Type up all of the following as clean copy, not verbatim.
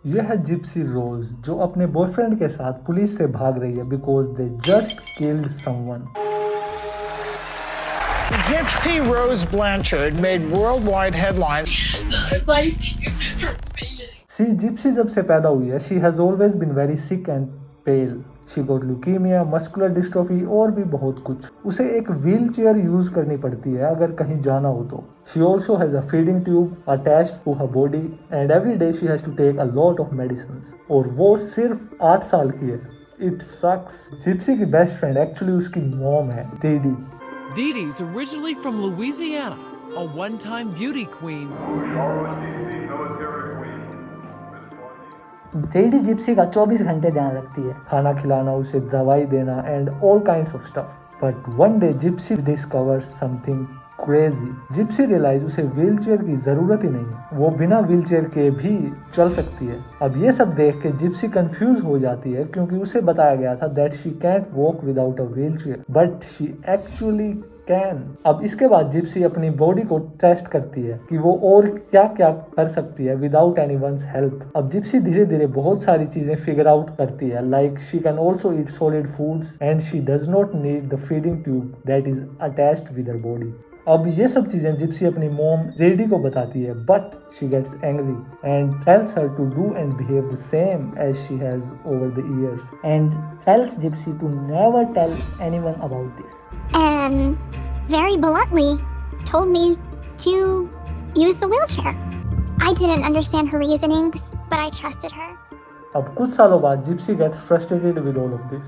यह है जिप्सी रोज जो अपने बॉयफ्रेंड के साथ पुलिस से भाग रही है because they just killed someone. Gypsy Rose Blanchard made worldwide headlines. See, Gypsy जब से पैदा हुई है, she has always been very sick and pale. She got leukemia, muscular dystrophy और भी बहुत कुछ। उसे एक व्हील चेयर यूज करनी पड़ती है अगर कहीं जाना हो तो। She also has a feeding tube attached to her body and every day she has to take a lot of medicines. और वो सिर्फ 8 साल की है। It sucks. Gypsy की बेस्ट फ्रेंड एक्चुअली उसकी मॉम है, Didi. Didi's originally from Louisiana, a one-time beauty queen. Didi Gypsy का 24 घंटे ध्यान रखती है, खाना खिलाना, उसे दवाई देना and all kinds of stuff. But one day Gypsy discovers something crazy. Gypsy realize उसे व्हीलचेयर की जरूरत ही नहीं है, वो बिना व्हीलचेयर के भी चल सकती है। अब ये सब देख के जिप्सी कंफ्यूज हो जाती है क्योंकि उसे बताया गया था that she can't walk without a wheelchair, but she actually can. अब इसके बाद जिप्सी अपनी बॉडी को टेस्ट करती है कि वो और क्या क्या कर सकती है विदाउट एनीवन्स हेल्प। अब जिप्सी धीरे धीरे बहुत सारी चीजें फिगर आउट करती है, like she can also eat solid foods and she does not need the feeding tube that is attached with her body. अब ये सब चीजें जिप्सी अपनी मॉम रेडी को बताती है, but she gets angry and tells her to do and behave the same as she has over the years and tells Gypsy to never tell anyone about this and very bluntly told me to use the wheelchair. I didn't understand her reasonings, but I trusted her. अब कुछ सालों बाद Gypsy gets frustrated with all of this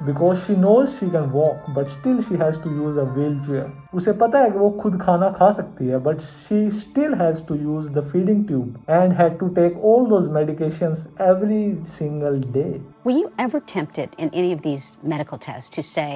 because she knows she can walk but still she has to use a wheelchair. उसे पता है कि वो खुद खाना खा सकती है but she still has to use the feeding tube and had to take all those medications every single day. Were you ever tempted in any of these medical tests to say,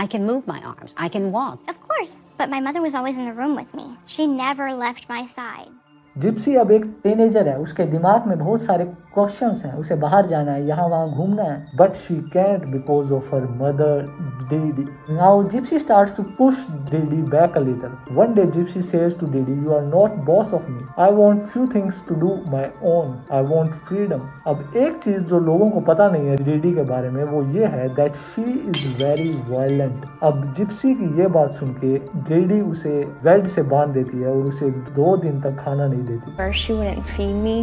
I can move my arms, I can walk? Of course, but my mother was always in the room with me. She never left my side. Gypsy अब एक teenager है, उसके दिमाग में बहुत सारे questions हैं, उसे बाहर जाना है, यहाँ वहाँ घूमना है, but she can't because of her mother Didi. Now Gypsy starts to push Didi back a little. One day Gypsy says to Didi, "You are not boss of me. I want few things to do my own. I want freedom." अब एक चीज जो लोगों को पता नहीं है Didi के बारे में वो ये है that she is very violent. अब Gypsy की ये बात सुन के Didi उसे बेड से बांध देती है और उसे 2 दिन तक खाना नहीं देती। She wouldn't feed me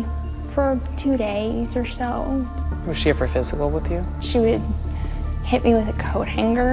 for 2 days or so. Was she ever physical with you? She would hit me with a coat hanger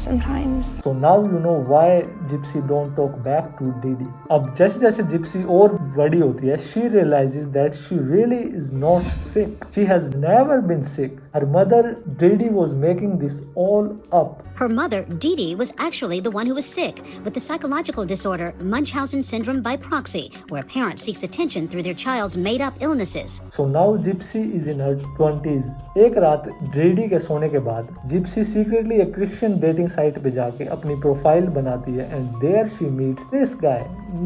sometimes. So now you know why Gypsy don't talk back to Didi. अब जैसे जैसे Gypsy और बड़ी होती है, she realizes that she really is not sick. She has never been sick. Her mother Didi was making this all up. Her mother, Didi, was actually the one who was sick with the psychological disorder Munchausen syndrome by proxy, where a parent seeks attention through their child's made-up illnesses. So now Gypsy is in her 20s. एक रात Didi के सोने के बाद Gypsy secretly एक Christian dating site पे जाके अपनी प्रोफाइल बनाती है and there she meets this guy,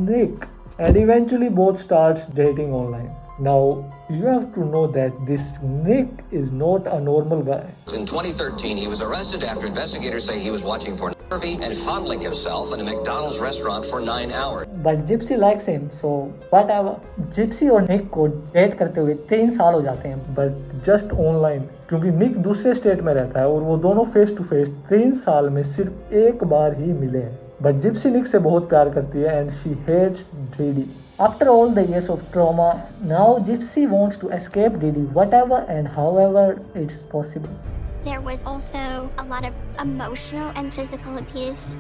Nick, and eventually both starts dating online. Now you have to know that this Nick is not a normal guy. In 2013, he was arrested after investigators say he was watching pornography and fondling himself in a McDonald's restaurant for 9 hours. But Gypsy likes him, so whatever. Gypsy और Nick को date करते हुए 3 साल हो जाते हैं, but just online. क्योंकि निक दूसरे स्टेट में रहता है और वो दोनों फेस टू फेस 3 साल में सिर्फ एक बार ही मिले हैं। बट जिप्सी निक से बहुत प्यार करती है and she hates Didi. After all the years of trauma, now Gypsy wants to escape Didi whatever and however it's possible. There was also a lot of emotional and physical abuse.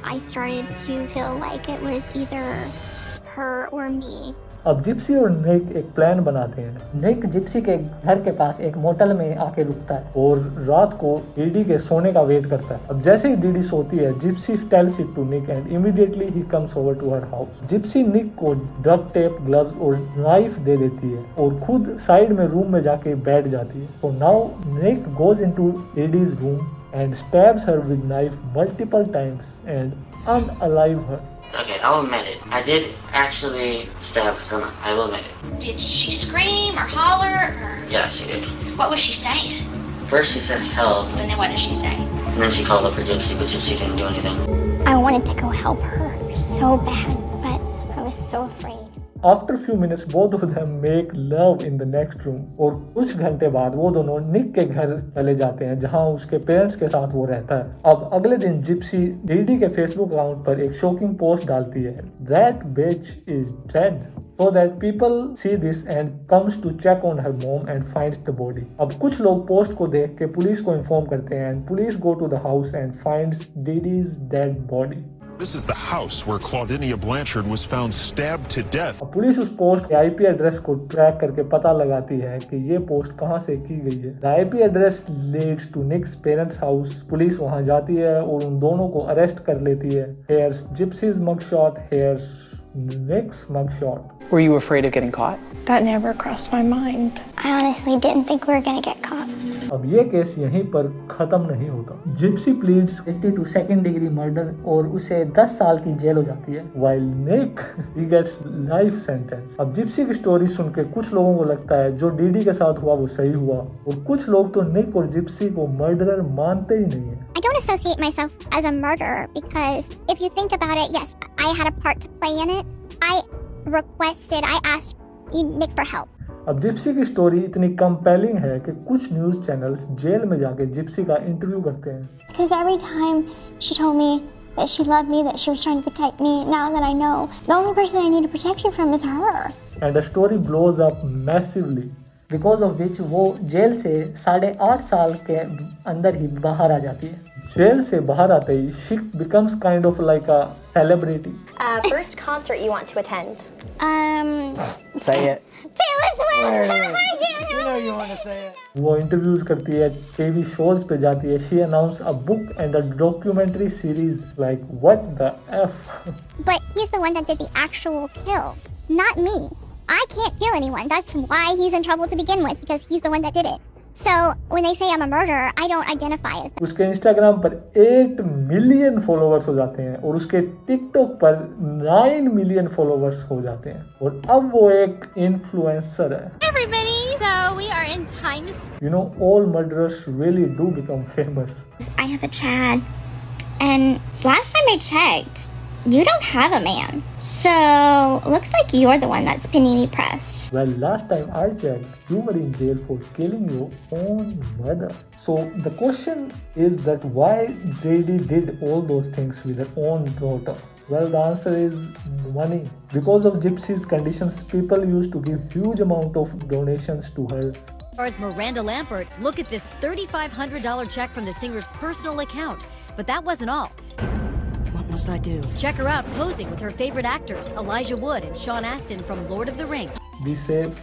I started to feel like it was either her or me. अब Gypsy और निक एक plan बनाते हैं। निक Gypsy के घर के पास एक motel में आके रुकता है और रात को डीडी के सोने का वेट करता है। अब जैसे ही डीडी सोती है, Gypsy tells it to Nick and immediately he comes over to her house. Gypsy Nick को डक टेप, ग्लव्स और नाइफ दे देती है और खुद साइड में रूम में जाके बैठ जाती है। तो now Nick goes into DD's room and stabs her with knife multiple times and unalive her. Okay, I'll admit it. I did actually stab her. I will admit it. Did she scream or holler or? Yeah, she did. What was she saying? First she said help. And then what did she say? And then she called up for Gypsy, but Gypsy couldn't do anything. I wanted to go help her so bad, but I was so afraid. After few minutes, both of them make love in the next room. और कुछ घंटे बाद वो दोनों निक के घर चले जाते हैं जहां उसके पेरेंट्स के साथ वो रहता है। अब अगले दिन जिप्सी डीडी के फेसबुक अकाउंट पर एक शॉकिंग पोस्ट डालती है, That bitch is dead. So that people see this and comes to check on her mom and finds the body. अब कुछ लोग पोस्ट को देख के पुलिस को इन्फॉर्म करते हैं and police go to the house and finds Didi's dead body. This is the house where Claudinia Blanchard was found stabbed to death. Police उस पोस्ट के आईपी एड्रेस को ट्रैक करके पता लगाती है कि ये पोस्ट कहां से की गई है। The IP address leads to Nick's parents house. Police वहां जाती है और उन दोनों को अरेस्ट कर लेती है। Here's Gypsy's mugshot, here's Nick's mugshot. Were you afraid of getting caught? That never crossed my mind. I honestly didn't think we were gonna get caught. अब ये केस यहीं पर खत्म नहीं होता। Gypsy pleads guilty to second degree murder और उसे 10 साल की जेल हो जाती है। While Nick he gets life sentence। अब जिप्सी की स्टोरी सुन के कुछ लोगों को लगता है जो डीडी के साथ हुआ वो सही हुआ और कुछ लोग तो निक और जिप्सी को मर्डरर मानते ही नहीं है। I don't associate myself as a murderer because if you think about it, yes, I had a part to play in it. I asked Nick for help. अब जिप्सी की स्टोरी इतनी compelling है कि कुछ news channels jail में जाके Gypsy का interview करते हैं। Because every time she told me that she loved me, that she was trying to protect me, now that I know, the only person I need protection from is her. And the story blows up massively. Because of which वो jail से 8.5 साल के अंदर ही बाहर आ जाती है। Jail से बाहर आते ही she becomes kind of like a celebrity. First concert you want to attend? Say it. Taylor Swift. You know you want to say it. वो इंटरव्यूज करती है, टीवी शोज पे जाती है। She announced a book and a documentary series. Like what the f? But he's the one that did the actual kill, not me. I can't kill anyone. That's why he's in trouble to begin with, because he's the one that did it. So when they say I'm a murderer, I don't identify as that. उसके Instagram पर 8 million followers हो जाते हैं और उसके TikTok पर 9 million followers हो जाते हैं और अब वो एक इन्फ्लुएंसर है। Everybody, so we are in Times. You know, all murderers really do become famous. I have a Chad, and last time I checked, you don't have a man. So looks like you're the one that's panini pressed. Well, last time I checked, you were in jail for killing your own mother. So the question is that why JD did all those things with her own daughter? Well, the answer is money. Because of Gypsy's conditions, people used to give huge amount of donations to her. As far as Miranda Lampert, look at this $3,500 check from the singer's personal account. But that wasn't all. What must I do? Check her out posing with her favorite actors, Elijah Wood and Sean Astin from Lord of the Rings. Be safe.